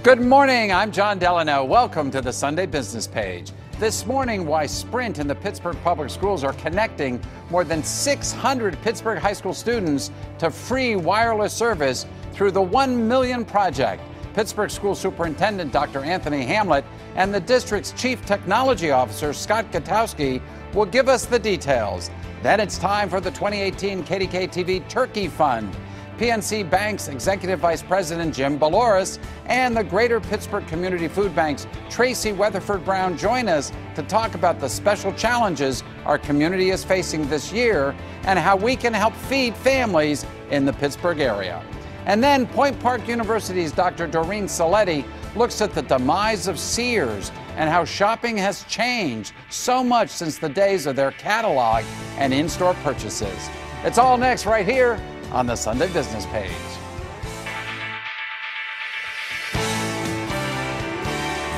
Good morning, I'm John Delano. Welcome to the Sunday Business Page. This morning, why Sprint and the Pittsburgh Public Schools are connecting more than 600 Pittsburgh high school students to free wireless service through the 1 Million Project. Pittsburgh School Superintendent Dr. Anthony Hamlet and the district's Chief Technology Officer Scott Gutowski will give us the details. Then it's time for the 2018 KDK-TV Turkey Fund. PNC Bank's Executive Vice President Jim Baloris and the Greater Pittsburgh Community Food Bank's Tracy Weatherford Brown join us to talk about the special challenges our community is facing this year and how we can help feed families in the Pittsburgh area. And then Point Park University's Dr. Doreen Saletti looks at the demise of Sears and how shopping has changed so much since the days of their catalog and in-store purchases. It's all next right here on the Sunday Business Page.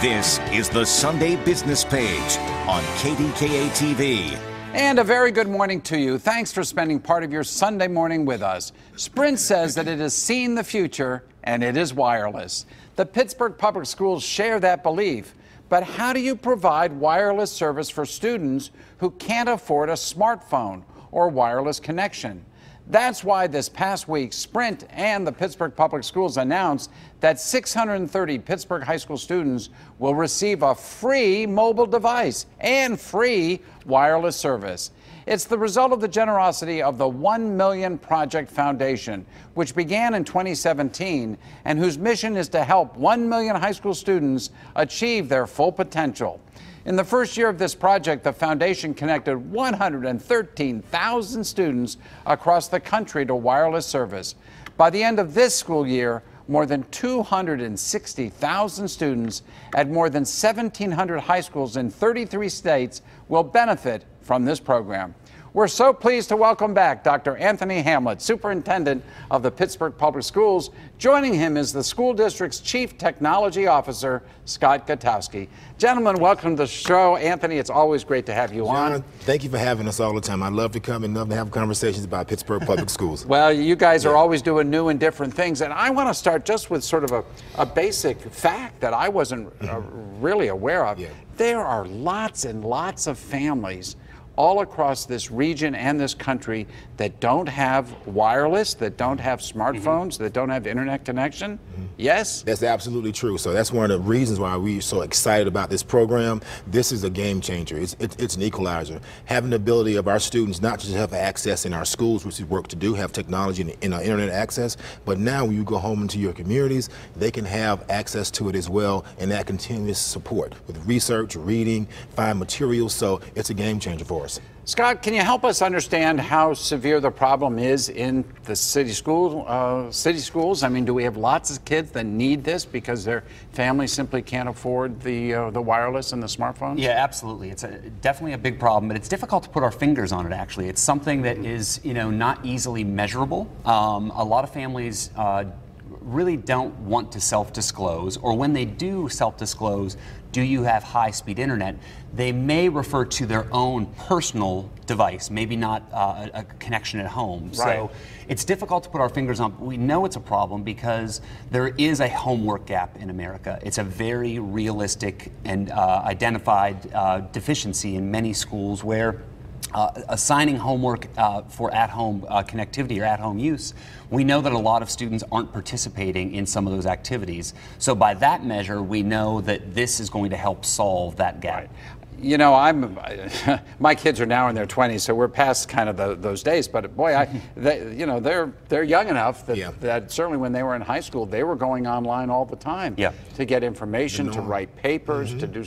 This is the Sunday Business Page on KDKA-TV. And a very good morning to you. Thanks for spending part of your Sunday morning with us. Sprint says that it has seen the future, and it is wireless. The Pittsburgh Public Schools share that belief. But how do you provide wireless service for students who can't afford a smartphone or wireless connection? That's why this past week, Sprint and the Pittsburgh Public Schools announced that 630 Pittsburgh high school students will receive a free mobile device and free wireless service. It's the result of the generosity of the 1 Million Project Foundation, which began in 2017 and whose mission is to help 1 million high school students achieve their full potential. In the first year of this project, the foundation connected 113,000 students across the country to wireless service. By the end of this school year, more than 260,000 students at more than 1,700 high schools in 33 states will benefit from this program. We're so pleased to welcome back Dr. Anthony Hamlet, Superintendent of the Pittsburgh Public Schools. Joining him is the school district's Chief Technology Officer, Scott Gutowski. Gentlemen, welcome to the show. Anthony, it's always great to have you on. Thank you for having us all the time. I love to come and love to have conversations about Pittsburgh Public Schools. Well, you guys are always doing new and different things, and I want to start just with sort of a basic fact that I wasn't really aware of. There are lots and lots of families all across this region and this country that don't have wireless, that don't have smartphones, that don't have internet connection. Yes? That's absolutely true. So that's one of the reasons why we're so excited about this program. This is a game changer. It's an equalizer. Having the ability of our students not just have access in our schools, which is work to do, have technology and internet access, but now when you go home into your communities, they can have access to it as well, and that continuous support with research, reading, find materials. So it's a game changer for us. Scott, can you help us understand how severe the problem is in the city schools? I mean, do we have lots of kids that need this because their families simply can't afford the wireless and the smartphones? Yeah, absolutely. It's definitely a big problem, but it's difficult to put our fingers on it, actually. It's something that is, not easily measurable. A lot of families really don't want to self-disclose, or when they do self-disclose, do you have high-speed internet, they may refer to their own personal device, maybe not a connection at home. Right. So it's difficult to put our fingers on, but we know it's a problem because there is a homework gap in America. It's a very realistic and identified deficiency in many schools where assigning homework for at-home connectivity or at-home use, we know that a lot of students aren't participating in some of those activities. So by that measure, we know that this is going to help solve that gap. Right. My kids are now in their 20s, so we're past kind of those days. But boy, they're young enough that certainly when they were in high school, they were going online all the time to get information, to write papers, to do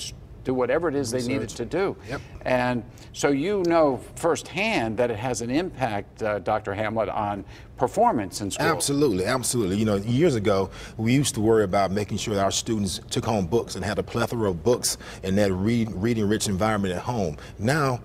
whatever it is they needed to do. And so you know firsthand that it has an impact, Dr. Hamlet, on performance in school. Absolutely, absolutely. Years ago, we used to worry about making sure that our students took home books and had a plethora of books in that reading-rich environment at home. Now,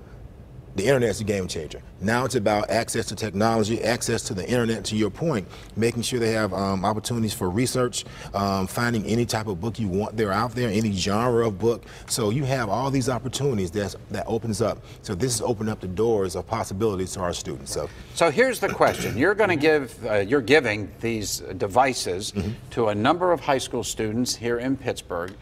The internet's a game changer. Now it's about access to technology, access to the internet, to your point, making sure they have opportunities for research, finding any type of book you want there out there, any genre of book. So you have all these opportunities that opens up. So this is opening up the doors of possibilities to our students. So here's the question. You're going to you're giving these devices to a number of high school students here in Pittsburgh.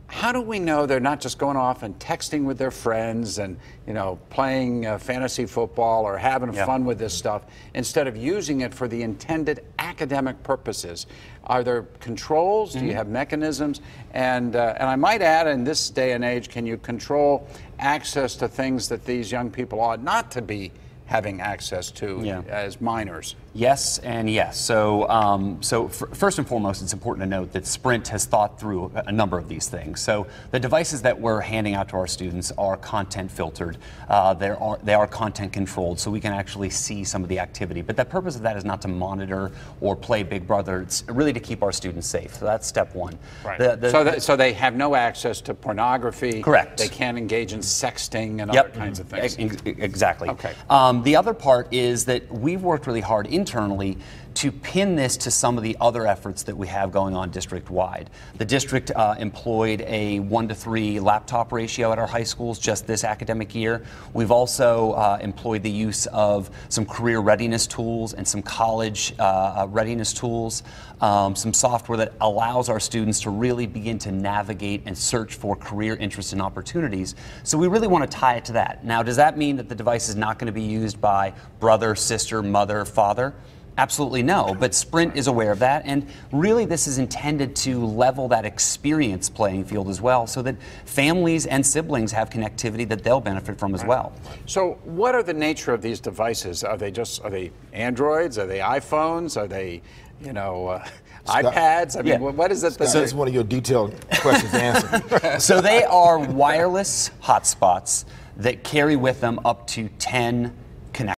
How do we know they're not just going off and texting with their friends and, you know, playing fantasy football or having fun with this stuff instead of using it for the intended academic purposes? Are there controls? Do you have mechanisms? And I might add, in this day and age, can you control access to things that these young people ought not to be having access to as minors? Yes and yes. So, first and foremost, it's important to note that Sprint has thought through a number of these things. So the devices that we're handing out to our students are content filtered. They are content controlled, so we can actually see some of the activity. But the purpose of that is not to monitor or play Big Brother. It's really to keep our students safe. So that's step one. Right. So they have no access to pornography. Correct. They can't engage in sexting and other kinds of things. Exactly. Okay. The other part is that we've worked really hard internally to pin this to some of the other efforts that we have going on district-wide. The district employed a 1-to-3 laptop ratio at our high schools just this academic year. We've also employed the use of some career readiness tools and some college readiness tools, some software that allows our students to really begin to navigate and search for career interests and opportunities. So we really want to tie it to that. Now, does that mean that the device is not going to be used by brother, sister, mother, father? Absolutely no, but Sprint is aware of that, and really this is intended to level that experience playing field as well, so that families and siblings have connectivity that they'll benefit from as well. So what are the nature of these devices? Are they Androids? Are they iPhones? Are they, you know, iPads? I mean, what is it? That's one of your detailed questions to answer. So they are wireless hotspots that carry with them up to 10 connections.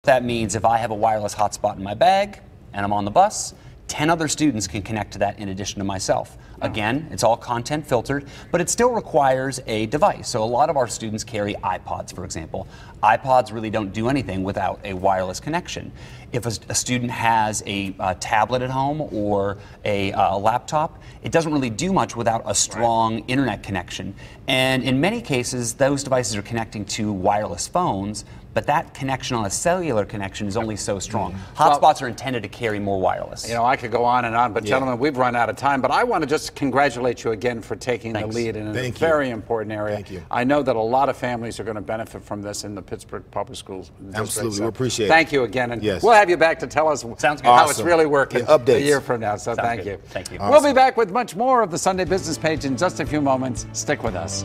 That means if I have a wireless hotspot in my bag and I'm on the bus, 10 other students can connect to that in addition to myself. Again, it's all content filtered, but it still requires a device. So a lot of our students carry iPods, for example. iPods really don't do anything without a wireless connection. If a student has a tablet at home or a laptop, it doesn't really do much without a strong internet connection. And in many cases, those devices are connecting to wireless phones, but that connection on a cellular connection is only so strong. Hotspots are intended to carry more wireless. You know, I could go on and on, but gentlemen, we've run out of time. But I want to just congratulate you again for taking the lead in a very important area. Thank you. I know that a lot of families are going to benefit from this in the Pittsburgh Public Schools district. Absolutely, so we appreciate it. Thank you again, and we'll have you back to tell us how it's really working a year from now. So thank you. Thank you. We'll be back with much more of the Sunday Business Page in just a few moments. Stick with us.